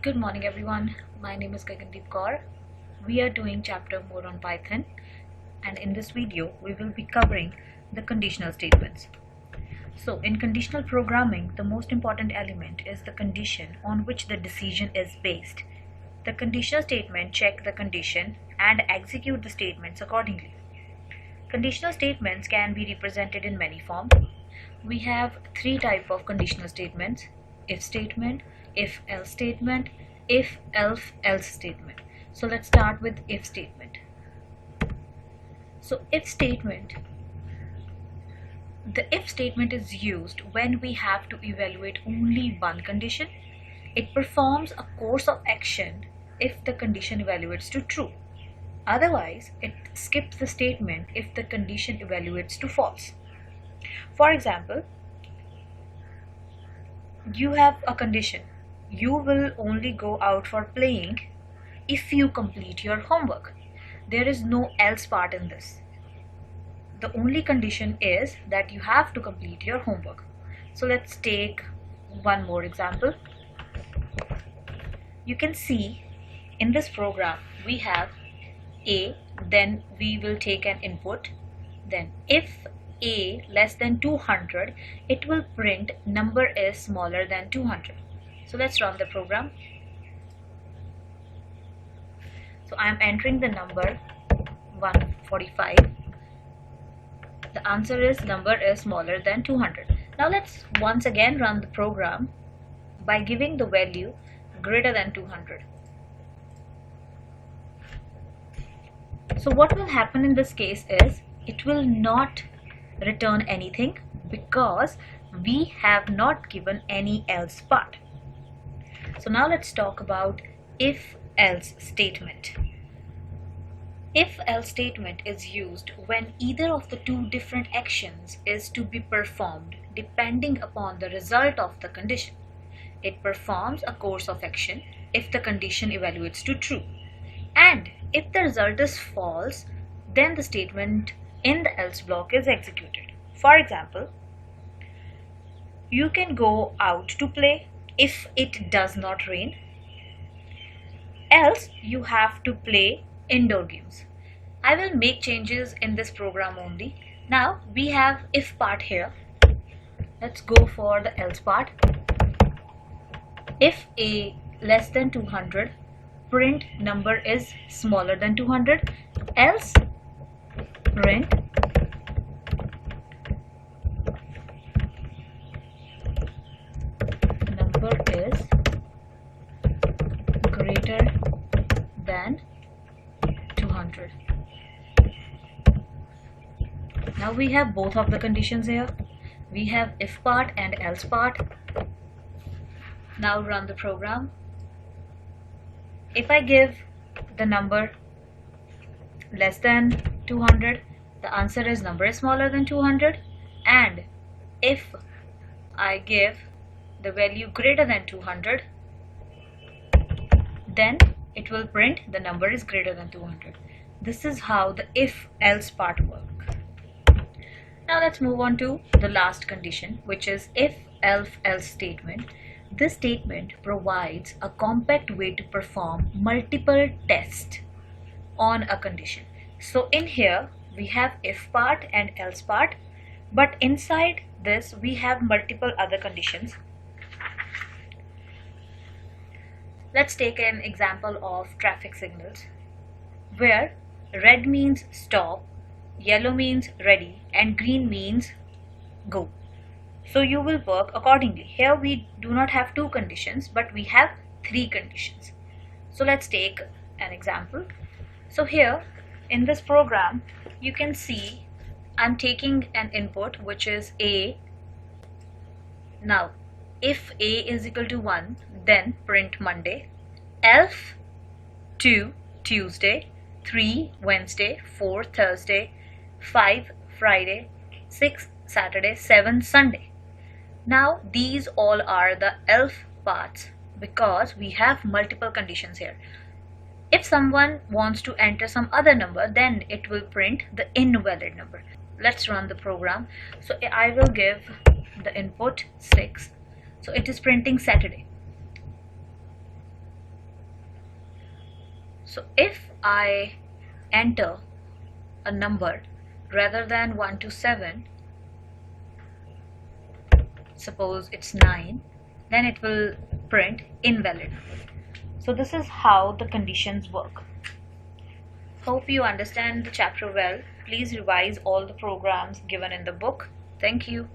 Good morning everyone, my name is Gagandeep Kaur. We are doing chapter more on Python, and in this video we will be covering the conditional statements. So in conditional programming, the most important element is the condition on which the decision is based. The conditional statement check the condition and execute the statements accordingly. Conditional statements can be represented in many forms. We have three types of conditional statements: if statement, if else statement, if else statement. So let's start with if statement. So if statement, the if statement is used when we have to evaluate only one condition. It performs a course of action if the condition evaluates to true. Otherwise, it skips the statement if the condition evaluates to false. For example, you have a condition: you will only go out for playing if you complete your homework. There is no else part in this. The only condition is that you have to complete your homework. So let's take one more example. You can see in this program we have a, then we will take an input, then if a less than 200, it will print number is smaller than 200. So let's run the program. So I am entering the number 145. The answer is number is smaller than 200. Now let's once again run the program by giving the value greater than 200. So what will happen in this case is it will not return anything because we have not given any else part. So now let's talk about if else statement. If else statement is used when either of the two different actions is to be performed depending upon the result of the condition. It performs a course of action if the condition evaluates to true. And if the result is false, then the statement in the else block is executed. For example, you can go out to play if it does not rain, else you have to play indoor games. I will make changes in this program only. Now we have if part here. Let's go for the else part. If a less than 200, print number is smaller than 200, else print number is greater than 200. Now we have both of the conditions here. We have if part and else part. Now run the program. If I give the number less than 200, the answer is number is smaller than 200. And if I give the value greater than 200, then it will print the number is greater than 200. This is how the if else part works. Now let's move on to the last condition, which is if else statement. This statement provides a compact way to perform multiple tests on a condition. So in here we have if part and else part, but inside this we have multiple other conditions. Let's take an example of traffic signals, where red means stop, yellow means ready, and green means go. So you will work accordingly. Here we do not have two conditions, but we have three conditions. So let's take an example. So here in this program you can see I'm taking an input which is a. Now if a is equal to 1, then print Monday, else 2 Tuesday, 3 Wednesday, 4 Thursday, 5 Friday, 6 Saturday, 7 Sunday. Now these all are the else parts because we have multiple conditions here. If someone wants to enter some other number, then it will print the invalid number. Let's run the program. So I will give the input 6. So it is printing Saturday. So if I enter a number rather than 1 to 7, suppose it's 9, then it will print invalid. So this is how the conditions work. Hope you understand the chapter well. Please revise all the programs given in the book. Thank you.